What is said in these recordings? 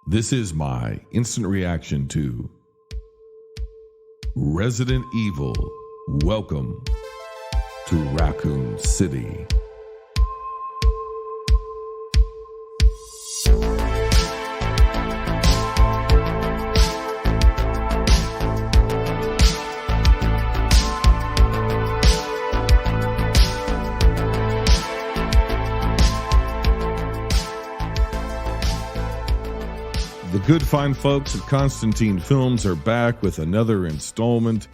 This is my instant reaction to Resident Evil. Welcome to Raccoon City. The good fine folks at Constantine Films are back with another installment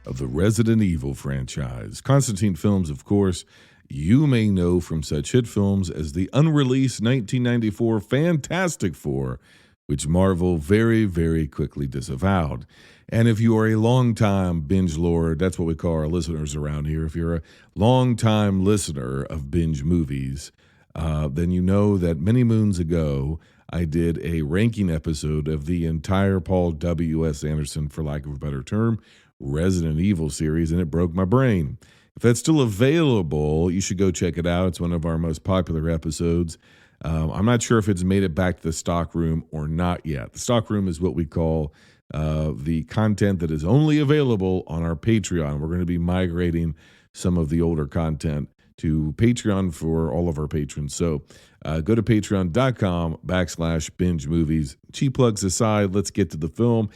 of the Resident Evil franchise. Constantine Films, of course, you may know from such hit films as the unreleased 1994 Fantastic Four, which Marvel very, very quickly disavowed. And if you are a long-time binge lord, that's what we call our listeners around here. If you're a long-time listener of binge movies, then you know that many moons ago, I did a ranking episode of the entire Paul W.S. Anderson, for lack of a better term, Resident Evil series, and it broke my brain. If that's still available, you should go check it out. It's one of our most popular episodes. I'm not sure if it's made it back to the stock room or not yet. The stock room is what we call the content that is only available on our Patreon. We're going to be migrating some of the older content to Patreon for all of our patrons. So go to patreon.com/binge movies. Cheap plugs aside, let's get to the film.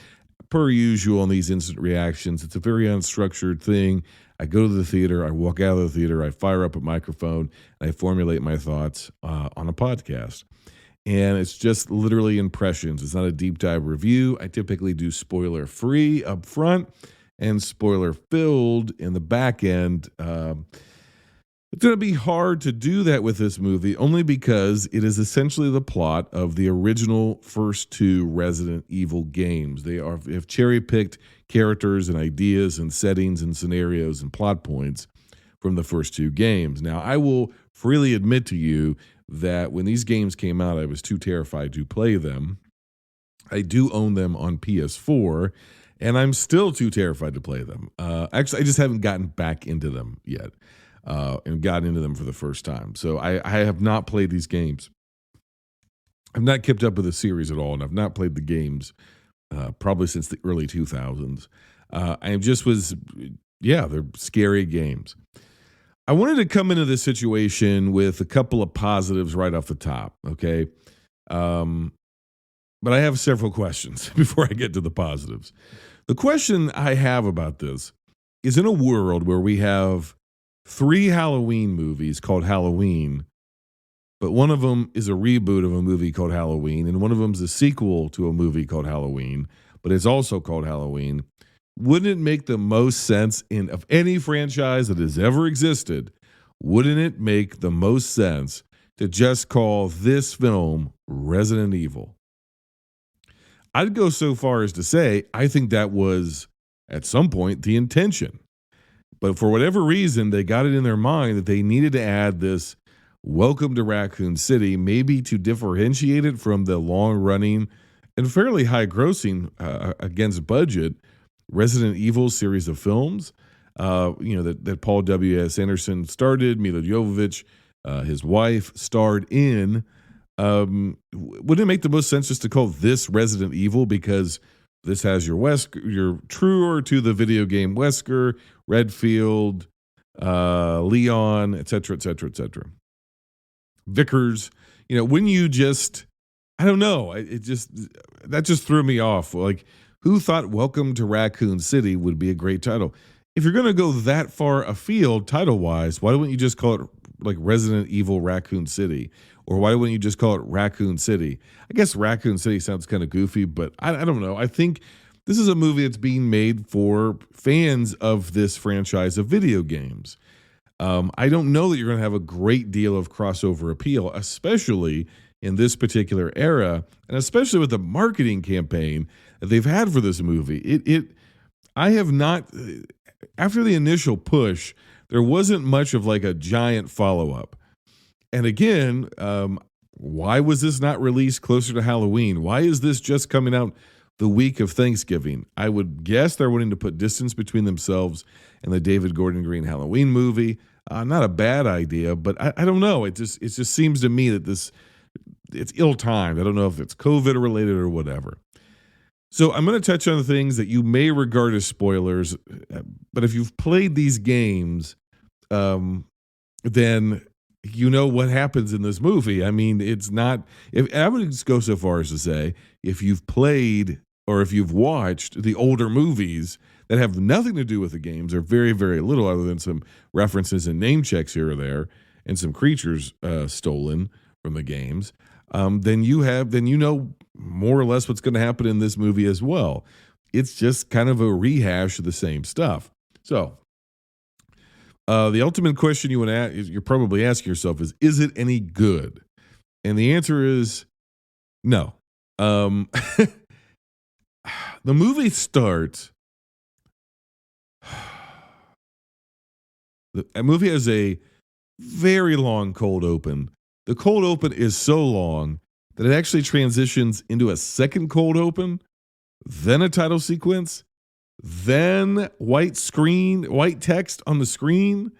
Per usual in these instant reactions, it's a very unstructured thing. I go to the theater, I walk out of the theater, I fire up a microphone, and I formulate my thoughts on a podcast. And it's just literally impressions. It's not a deep dive review. I typically do spoiler free up front and spoiler filled in the back end. It's going to be hard to do that with this movie only because it is essentially the plot of the original first two Resident Evil games. They have cherry-picked characters and ideas and settings and scenarios and plot points from the first two games. Now, I will freely admit to you that when these games came out, I was too terrified to play them. I do own them on PS4, and I'm still too terrified to play them. Actually, I just haven't gotten back into them yet. And got into them for the first time. So I have not played these games. I've not kept up with the series at all, and I've not played the games probably since the early 2000s. They're scary games. I wanted to come into this situation with a couple of positives right off the top, okay? But I have several questions before I get to the positives. The question I have about this is, in a world where we have 3 Halloween movies called Halloween, but one of them is a reboot of a movie called Halloween, and one of them is a sequel to a movie called Halloween, but it's also called Halloween. Wouldn't it make the most sense of any franchise that has ever existed? Wouldn't it make the most sense to just call this film Resident Evil? I'd go so far as to say I think that was, at some point, the intention. But for whatever reason, they got it in their mind that they needed to add this Welcome to Raccoon City, maybe to differentiate it from the long-running and fairly high-grossing against budget Resident Evil series of films. That Paul W.S. Anderson started, Mila Jovovich, his wife, starred in. Wouldn't it make the most sense just to call this Resident Evil, because this has your truer to the video game Wesker, Redfield, Leon, et cetera, et cetera, et cetera. Vickers, when you just, I don't know, that just threw me off. Like, who thought Welcome to Raccoon City would be a great title? If you're going to go that far afield title-wise, why wouldn't you just call it like Resident Evil Raccoon City? Or why wouldn't you just call it Raccoon City? I guess Raccoon City sounds kind of goofy, but I don't know. I think this is a movie that's being made for fans of this franchise of video games. I don't know that you're going to have a great deal of crossover appeal, especially in this particular era, and especially with the marketing campaign that they've had for this movie. I have not, after the initial push, there wasn't much of like a giant follow-up. And again, why was this not released closer to Halloween? Why is this just coming out the week of Thanksgiving? I would guess they're wanting to put distance between themselves and the David Gordon Green Halloween movie. Not a bad idea, but I don't know. It just seems to me that this it's ill timed. I don't know if it's COVID related or whatever. So I'm going to touch on things that you may regard as spoilers, but if you've played these games, then you know what happens in this movie. I mean, it's not. If I would just go so far as to say, if you've played or if you've watched the older movies that have nothing to do with the games, or very, very little, other than some references and name checks here or there, and some creatures stolen from the games, then you know more or less what's going to happen in this movie as well. It's just kind of a rehash of the same stuff. So the ultimate question you're probably asking yourself is it any good? And the answer is no. The movie starts. The movie has a very long cold open. The cold open is so long that it actually transitions into a second cold open, then a title sequence, then white text on the screen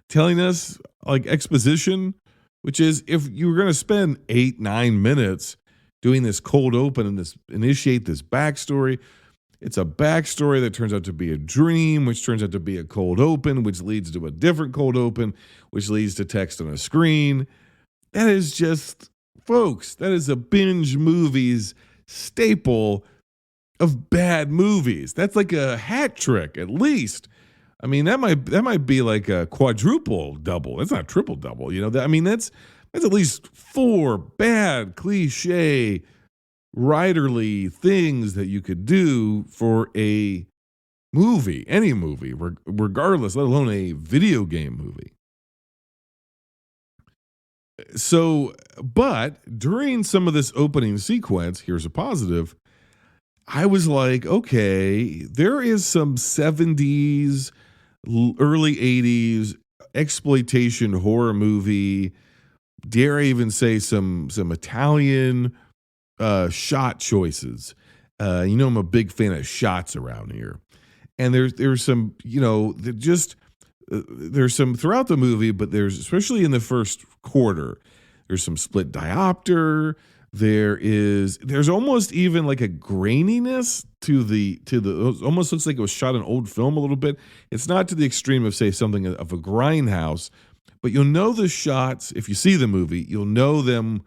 telling us like exposition, which is if you were going to spend 8-9 minutes doing this cold open and initiate this backstory, it's a backstory that turns out to be a dream, which turns out to be a cold open, which leads to a different cold open, which leads to text on a screen. That is just, folks, that is a binge movies staple of bad movies. That's like a hat trick, at least. I mean, that might be like a quadruple double. It's not triple double, you know. That's at least 4 bad cliche writerly things that you could do for a movie, any movie, regardless, let alone a video game movie. So, but during some of this opening sequence, here's a positive. I was like, okay, there is some 70s, early 80s exploitation horror movie. Dare I even say some Italian shot choices. I'm a big fan of shots around here, and there's some, there's some throughout the movie, but there's especially in the first quarter, there's some split diopter. There's almost even like a graininess to the it almost looks like it was shot in old film a little bit. It's not to the extreme of say something of a grindhouse, but you'll know the shots if you see the movie. You'll know them.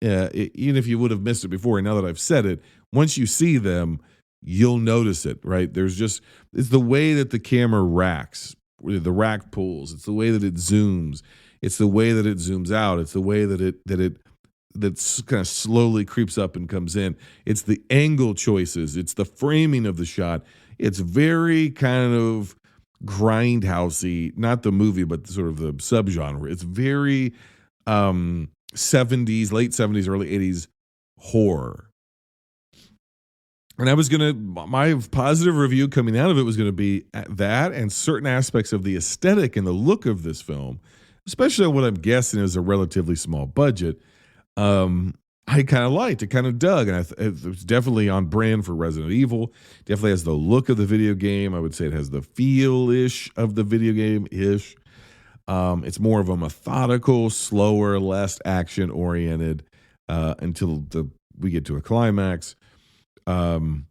Even if you would have missed it before, and now that I've said it, once you see them, you'll notice it, right? It's the way that the camera racks, the rack pulls. It's the way that it zooms. It's the way that it zooms out. It's the way that it kind of slowly creeps up and comes in. It's the angle choices. It's the framing of the shot. It's very kind of grindhousey, not the movie, but sort of the subgenre. It's very 70s, late 70s, early 80s horror. And my positive review coming out of it was going to be that and certain aspects of the aesthetic and the look of this film, especially what I'm guessing is a relatively small budget. I kind of liked, it kind of dug, and it was definitely on brand for Resident Evil. Definitely has the look of the video game. I would say it has the feel-ish of the video game-ish. It's more of a methodical, slower, less action-oriented until we get to a climax. And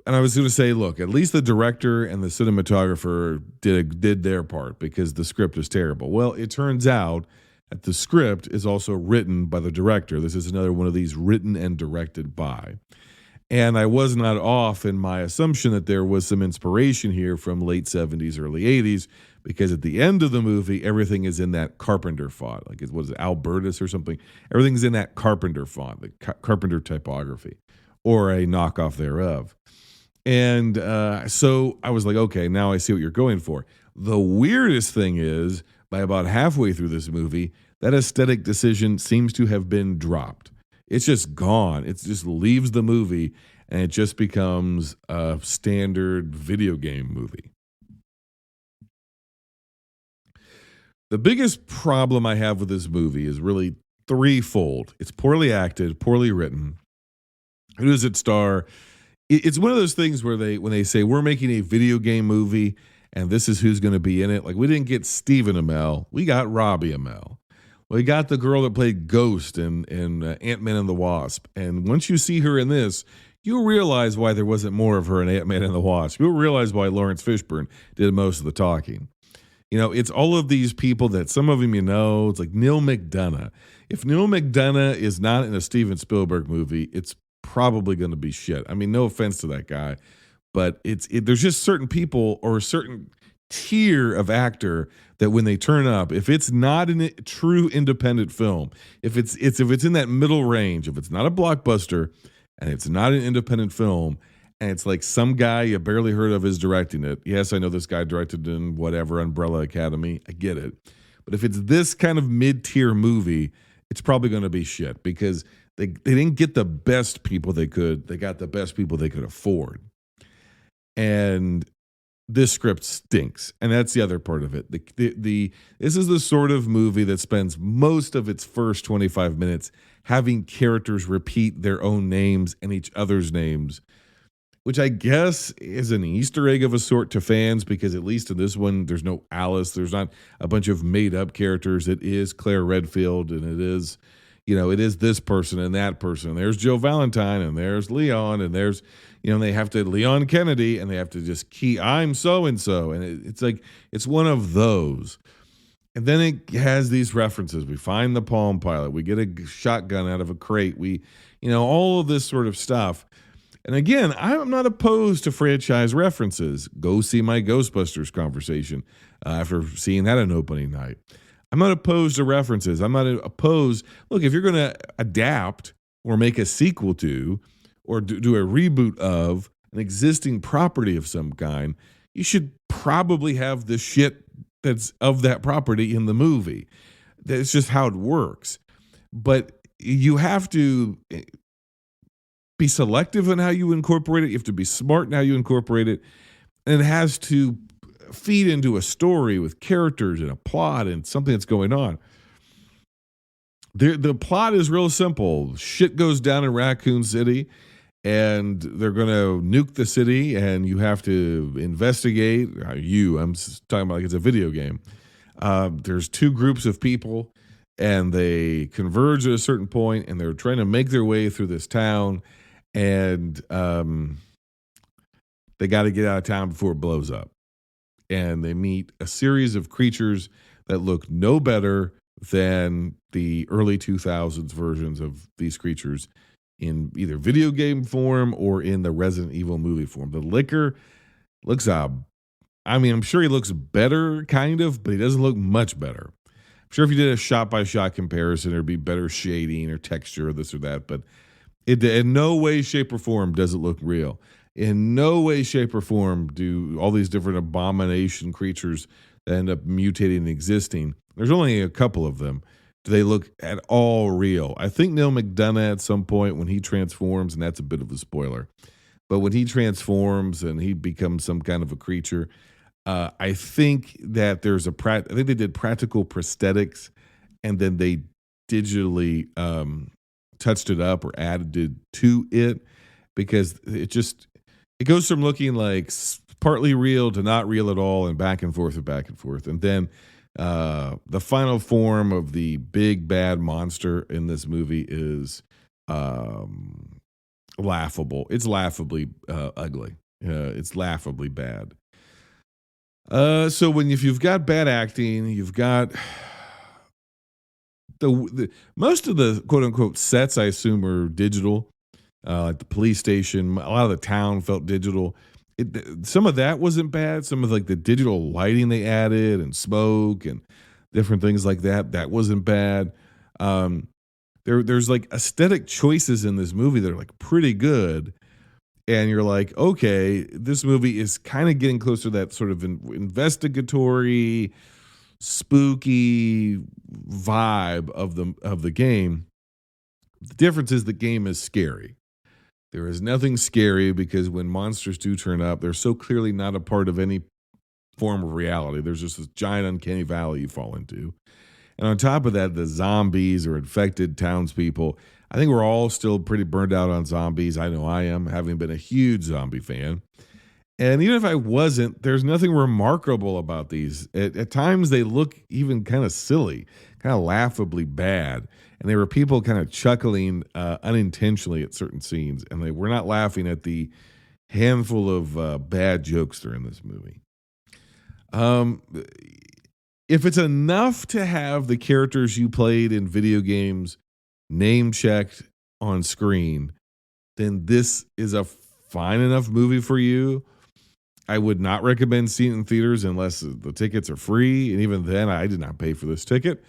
I was going to say, look, at least the director and the cinematographer did their part because the script was terrible. Well, it turns out that the script is also written by the director. This is another one of these written and directed by. And I was not off in my assumption that there was some inspiration here from late 70s, early 80s, because at the end of the movie, everything is in that Carpenter font. Like, what is it, Albertus or something? Everything's in that Carpenter font, the Carpenter typography, or a knockoff thereof. And so I was like, okay, now I see what you're going for. The weirdest thing is, by about halfway through this movie, that aesthetic decision seems to have been dropped. It's just gone. It just leaves the movie, and it just becomes a standard video game movie. The biggest problem I have with this movie is really threefold. It's poorly acted, poorly written. Who does it star? It's one of those things where when they say we're making a video game movie and this is who's going to be in it. Like, we didn't get Stephen Amell, we got Robbie Amell. Well, you got the girl that played Ghost in Ant-Man and the Wasp. And once you see her in this, you'll realize why there wasn't more of her in Ant-Man and the Wasp. You'll realize why Lawrence Fishburne did most of the talking. It's all of these people that some of them it's like Neil McDonough. If Neil McDonough is not in a Steven Spielberg movie, it's probably going to be shit. I mean, no offense to that guy, but there's just certain people or a certain tier of actor that when they turn up, if it's not in a true independent film, if it's in that middle range, if it's not a blockbuster and it's not an independent film, and it's like some guy you barely heard of is directing it. Yes, I know this guy directed in whatever Umbrella Academy. I get it. But if it's this kind of mid-tier movie, it's probably going to be shit because they didn't get the best people they could. They got the best people they could afford. And this script stinks. And that's the other part of it. This is the sort of movie that spends most of its first 25 minutes having characters repeat their own names and each other's names, which I guess is an Easter egg of a sort to fans because at least in this one, there's no Alice. There's not a bunch of made up characters. It is Claire Redfield and it is this person and that person. There's Joe Valentine and there's Leon and there's, they have to Leon Kennedy and they have to just I'm so-and-so. And it's like, it's one of those. And then it has these references. We find the Palm Pilot. We get a shotgun out of a crate. All of this sort of stuff. And again, I'm not opposed to franchise references. Go see my Ghostbusters conversation after seeing that on opening night. I'm not opposed to references. I'm not opposed. Look, if you're going to adapt or make a sequel to or do a reboot of an existing property of some kind, you should probably have the shit that's of that property in the movie. That's just how it works. But you have to be selective in how you incorporate it. You have to be smart in how you incorporate it. And it has to feed into a story with characters and a plot and something that's going on. The plot is real simple. Shit goes down in Raccoon City and they're going to nuke the city and you have to investigate. I'm talking about like it's a video game. There's two groups of people and they converge at a certain point and they're trying to make their way through this town. And they got to get out of town before it blows up. And they meet a series of creatures that look no better than the early 2000s versions of these creatures in either video game form or in the Resident Evil movie form. The Licker looks, I'm sure he looks better, kind of, but he doesn't look much better. I'm sure if you did a shot-by-shot comparison, there'd be better shading or texture or this or that, but in no way, shape, or form does it look real. In no way, shape, or form do all these different abomination creatures that end up mutating and existing. There's only a couple of them. Do they look at all real? I think Neil McDonough at some point when he transforms, and that's a bit of a spoiler, but when he transforms and he becomes some kind of a creature, I think that I think they did practical prosthetics and then they digitally touched it up or added to it because it goes from looking like partly real to not real at all and back and forth. And then the final form of the big bad monster in this movie is laughable. It's laughably ugly. It's laughably bad. So if you've got bad acting, you've got the most of the quote unquote sets I assume are digital, like the police station. A lot of the town felt digital. Some of that wasn't bad. Some of like the digital lighting they added and smoke and different things like that wasn't bad. There's like aesthetic choices in this movie that are like pretty good. And you're like, okay, this movie is kind of getting closer to that sort of investigatory, spooky vibe of the game. The difference is the game is scary. There is nothing scary because when monsters do turn up, they're so clearly not a part of any form of reality. There's just this giant uncanny valley you fall into. And on top of that, the zombies or infected townspeople, I think we're all still pretty burned out on zombies. I know I am, having been a huge zombie fan. And even if I wasn't, there's nothing remarkable about these. At times, they look even kind of silly, kind of laughably bad. And there were people kind of chuckling unintentionally at certain scenes, and they were not laughing at the handful of bad jokes that are in this movie. Um, if it's enough to have the characters you played in video games name checked on screen, then this is a fine enough movie for you. I would not recommend seeing it in theaters unless the tickets are free. And even then, I did not pay for this ticket.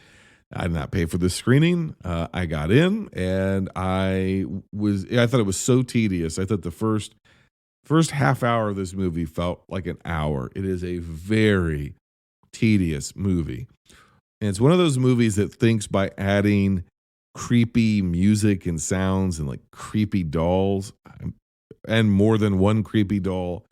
I did not pay for this screening. I got in, and I thought it was so tedious. I thought the first half hour of this movie felt like an hour. It is a very tedious movie. And it's one of those movies that thinks by adding creepy music and sounds and like creepy dolls and more than one creepy doll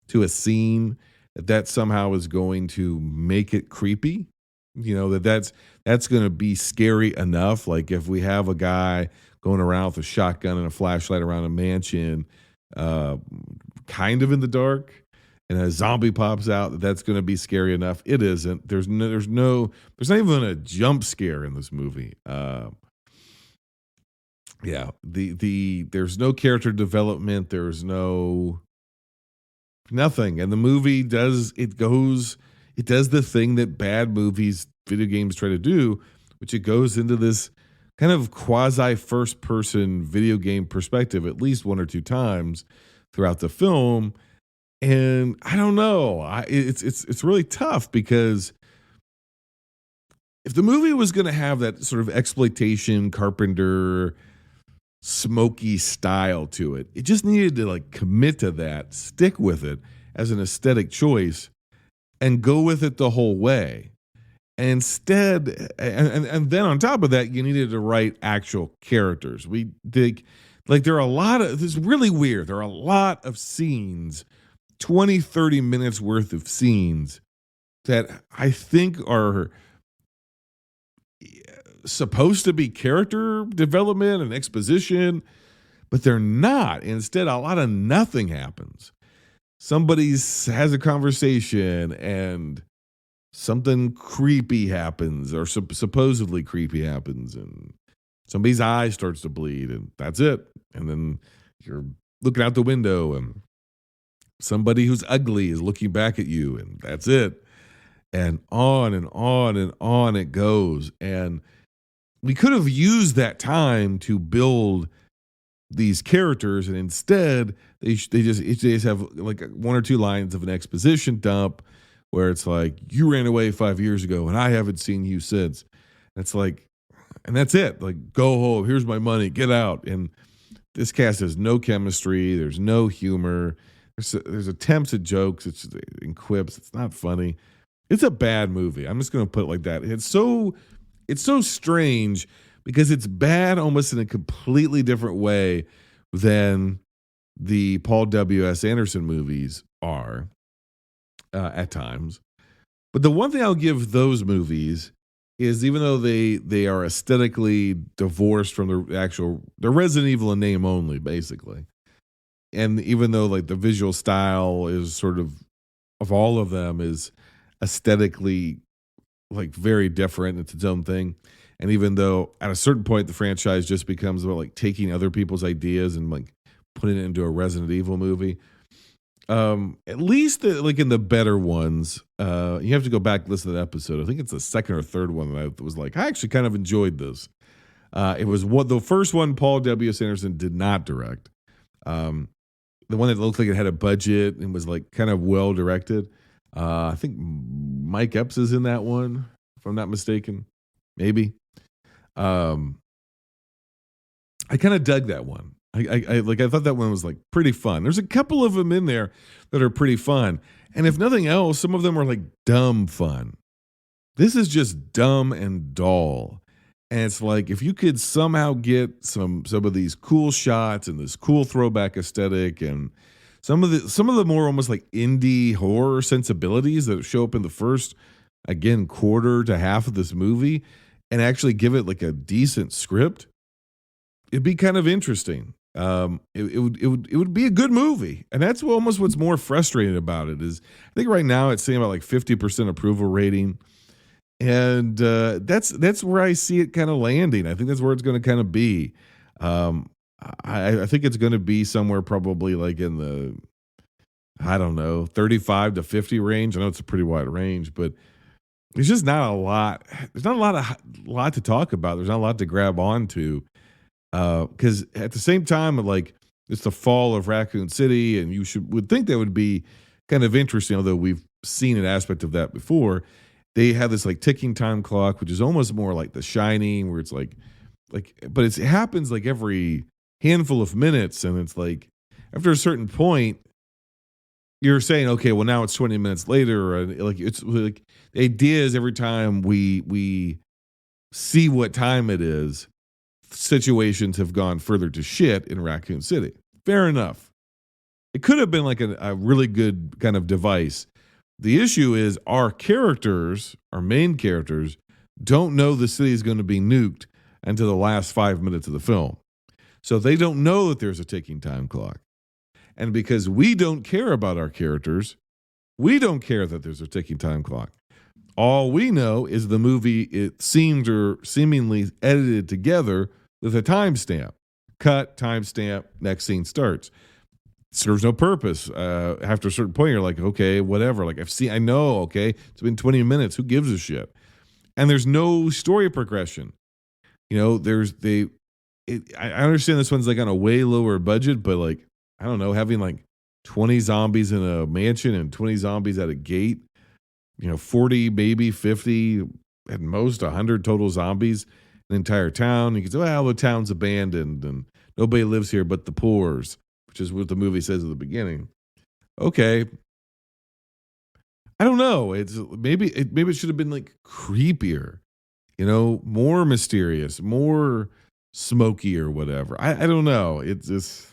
to a scene that somehow is going to make it creepy. You know, that's going to be scary enough. Like if we have a guy going around with a shotgun and a flashlight around a mansion, kind of in the dark, and a zombie pops out, that's going to be scary enough. It isn't. There's not even a jump scare in this movie. There's no character development. There's nothing. And the movie does the thing that bad movies, video games try to do, which it goes into this kind of quasi first person video game perspective at least one or two times throughout the film. And I don't know. It's really tough because if the movie was going to have that sort of exploitation, Carpenter, smoky style to it, it just needed to like commit to that, stick with it as an aesthetic choice, and go with it the whole way. And instead, and then on top of that, you needed to write actual characters. There are a lot of, this is really weird. There are a lot of scenes, 20, 30 minutes worth of scenes that I think are supposed to be character development and exposition, but they're not. Instead, a lot of nothing happens. Somebody has a conversation and something creepy happens, or supposedly creepy happens, and somebody's eye starts to bleed, and that's it. And then you're looking out the window, and somebody who's ugly is looking back at you, and that's it. And on and on and on it goes. And we could have used that time to build these characters, and instead they just have like one or two lines of an exposition dump where it's like, you ran away 5 years ago and I haven't seen you since. It's like, and that's it. Like, go home. Here's my money. Get out. And this cast has no chemistry. There's no humor. There's attempts at jokes. It's in quips. It's not funny. It's a bad movie. I'm just going to put it like that. It's so strange because it's bad almost in a completely different way than the Paul W.S. Anderson movies are at times. But the one thing I'll give those movies is, even though they are aesthetically divorced from the Resident Evil in name only, basically. And even though like the visual style is sort of all of them is aesthetically like very different, it's its own thing. And even though at a certain point the franchise just becomes about like taking other people's ideas and like putting it into a Resident Evil movie, at least like in the better ones, you have to go back and listen to the episode. I think it's the second or third one that I was like, I actually kind of enjoyed this. It was the first one Paul W.S. Anderson did not direct. The one that looked like it had a budget and was like kind of well directed. I think Mike Epps is in that one, if I'm not mistaken. Maybe. I kind of dug that one. I thought that one was like pretty fun. There's a couple of them in there that are pretty fun. And if nothing else, some of them are like dumb fun. This is just dumb and dull. And it's like, if you could somehow get some of these cool shots and this cool throwback aesthetic and some of the more almost like indie horror sensibilities that show up in the first, again, quarter to half of this movie, and actually give it like a decent script, it'd be kind of interesting. It would be a good movie. And that's almost what's more frustrating about it is, I think right now it's saying about like 50% approval rating. And that's where I see it kind of landing. I think that's where it's going to kind of be. Um, I think it's going to be somewhere probably like in the, I don't know, 35 to 50 range. I know it's a pretty wide range, but there's just not a lot. There's not a lot to talk about. There's not a lot to grab onto. Because at the same time, like it's the fall of Raccoon City, and would think that would be kind of interesting. Although we've seen an aspect of that before, they have this like ticking time clock, which is almost more like The Shining, where it's but it happens like every handful of minutes, and it's like after a certain point, you're saying, okay, well now it's 20 minutes later, or like it's like the idea is every time we see what time it is, situations have gone further to shit in Raccoon City. Fair enough. It could have been like a really good kind of device. The issue is our main characters, don't know the city is going to be nuked until the last 5 minutes of the film. So they don't know that there's a ticking time clock. And because we don't care about our characters, we don't care that there's a ticking time clock. All we know is the movie, it seemed or seemingly edited together with a timestamp. Cut, timestamp, next scene starts. Serves no purpose. After a certain point, you're like, okay, whatever. Like I know, okay, it's been 20 minutes. Who gives a shit? And there's no story progression. You know, I understand this one's like on a way lower budget, but like, I don't know, having like 20 zombies in a mansion and 20 zombies at a gate, 40, maybe 50, at most 100 total zombies, an entire town. You can say, well, the town's abandoned and nobody lives here but the poors, which is what the movie says at the beginning. Okay. I don't know. Maybe it should have been like creepier, more mysterious, more smoky or whatever. I don't know. It's just,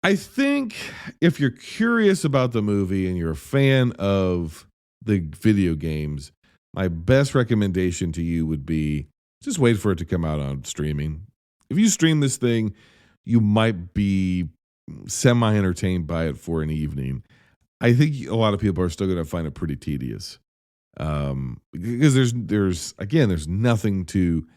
I think if you're curious about the movie and you're a fan of the video games, my best recommendation to you would be just wait for it to come out on streaming. If you stream this thing, you might be semi-entertained by it for an evening. I think a lot of people are still going to find it pretty tedious, because there's nothing to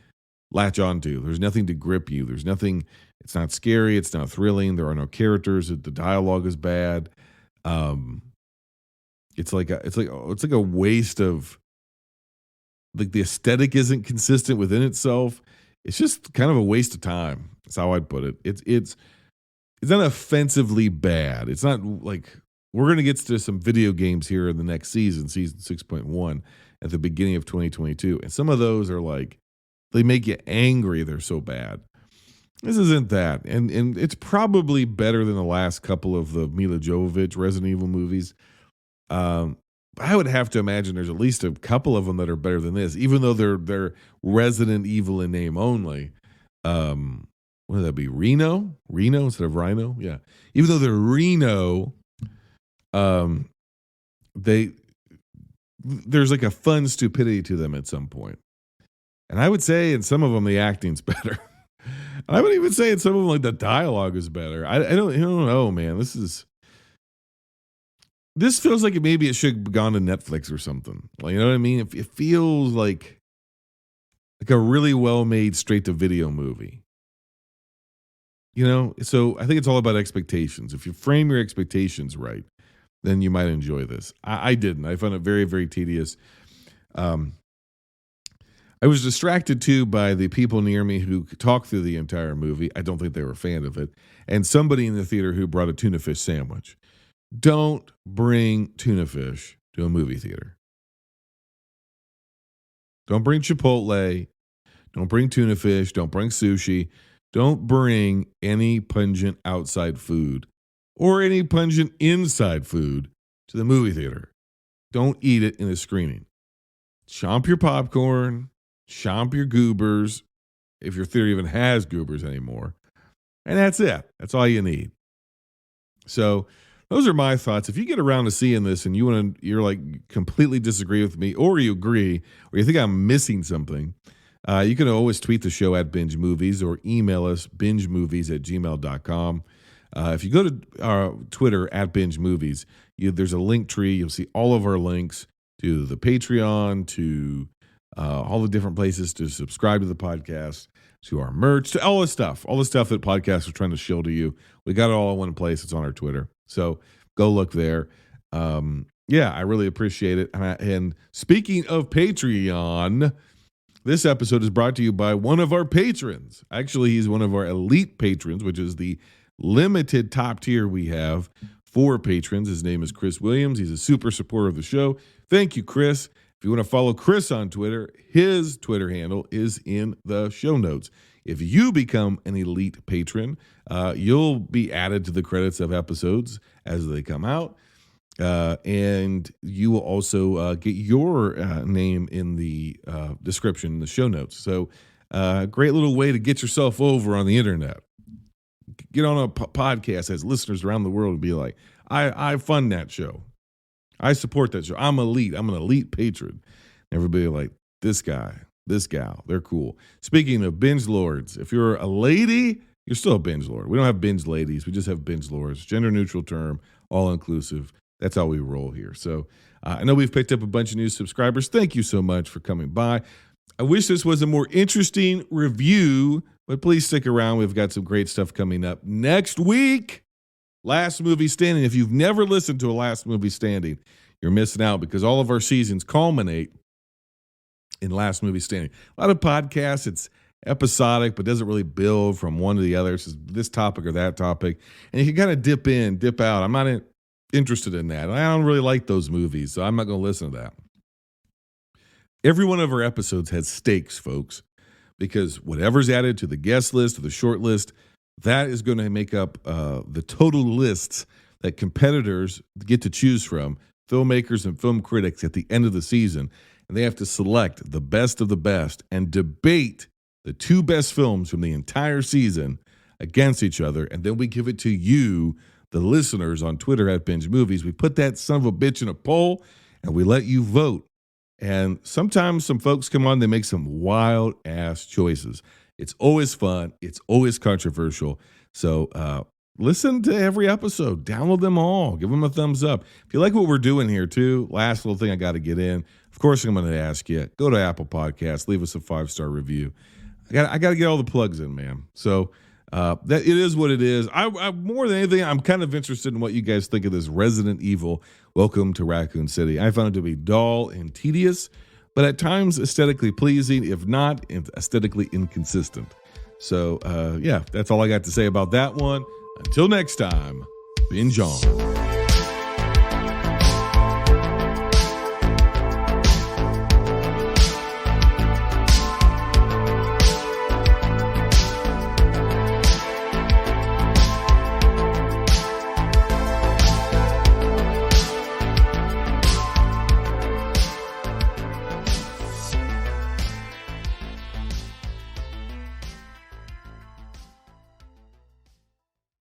latch onto. There's nothing to grip you. There's nothing. It's not scary. It's not thrilling. There are no characters. The dialogue is bad. It's like a waste of, like, the aesthetic isn't consistent within itself. It's just kind of a waste of time. That's how I'd put it. It's not offensively bad. It's not like we're going to get to some video games here in the next season 6.1 at the beginning of 2022. And some of those are like, they make you angry. They're so bad. This isn't that. And it's probably better than the last couple of the Mila Jovovich Resident Evil movies. I would have to imagine there's at least a couple of them that are better than this, even though they're Resident Evil in name only. What would that be? Reno instead of Rhino? Yeah. Even though they're Reno, there's like a fun stupidity to them at some point. And I would say in some of them the acting's better. I would even say in some of them like the dialogue is better. I don't know, man. This feels like maybe it should have gone to Netflix or something. Like, you know what I mean? It feels like a really well made straight to video movie. So I think it's all about expectations. If you frame your expectations right, then you might enjoy this. I didn't. I found it very, very tedious. I was distracted too by the people near me who talked through the entire movie. I don't think they were a fan of it. And somebody in the theater who brought a tuna fish sandwich. Don't bring tuna fish to a movie theater. Don't bring Chipotle. Don't bring tuna fish. Don't bring sushi. Don't bring any pungent outside food or any pungent inside food to the movie theater. Don't eat it in a screening. Chomp your popcorn. Chomp your goobers, if your theater even has goobers anymore. And that's it. That's all you need. So those are my thoughts. If you get around to seeing this and you're like completely disagree with me, or you agree, or you think I'm missing something, you can always tweet the show at Binge Movies or email us bingemovies@gmail.com. If you go to our Twitter at Binge Movies, there's a link tree. You'll see all of our links to the Patreon, to all the different places to subscribe to the podcast, to our merch, to all the stuff that podcasts are trying to shill to you. We got it all in one place. It's on our Twitter. So go look there. Yeah, I really appreciate it. And speaking of Patreon, this episode is brought to you by one of our patrons. Actually, he's one of our elite patrons, which is the limited top tier we have for patrons. His name is Chris Williams. He's a super supporter of the show. Thank you, Chris. If you want to follow Chris on Twitter, his Twitter handle is in the show notes. If you become an elite patron, you'll be added to the credits of episodes as they come out. And you will also get your name in the description in the show notes. So great little way to get yourself over on the internet. Get on a podcast as listeners around the world and be like, I fund that show. I support that show. I'm elite. I'm an elite patron. Everybody like, this guy, this gal, they're cool. Speaking of binge lords, if you're a lady, you're still a binge lord. We don't have binge ladies. We just have binge lords. Gender neutral term, all inclusive. That's how we roll here. So I know we've picked up a bunch of new subscribers. Thank you so much for coming by. I wish this was a more interesting review, but please stick around. We've got some great stuff coming up next week. Last Movie Standing. If you've never listened to a Last Movie Standing, you're missing out because all of our seasons culminate in Last Movie Standing. A lot of podcasts, it's episodic, but doesn't really build from one to the other. It's just this topic or that topic. And you can kind of dip in, dip out. I'm not interested in that. I don't really like those movies, so I'm not going to listen to that. Every one of our episodes has stakes, folks, because whatever's added to the guest list or the short list, that is going to make up the total lists that competitors get to choose from, filmmakers and film critics at the end of the season. And they have to select the best of the best and debate the two best films from the entire season against each other. And then we give it to you, the listeners, on Twitter at Binge Movies. We put that son of a bitch in a poll and we let you vote. And sometimes some folks come on, they make some wild ass choices. It's always fun. It's always controversial. So listen to every episode. Download them all. Give them a thumbs up. If you like what we're doing here too, last little thing I got to get in. Of course, I'm going to ask you, go to Apple Podcasts, leave us a 5-star review. I got to get all the plugs in, man. So that it is what it is. I more than anything, I'm kind of interested in what you guys think of this Resident Evil Welcome to Raccoon City. I found it to be dull and tedious, but at times aesthetically pleasing, if not aesthetically inconsistent. So, yeah, that's all I got to say about that one. Until next time, binge on.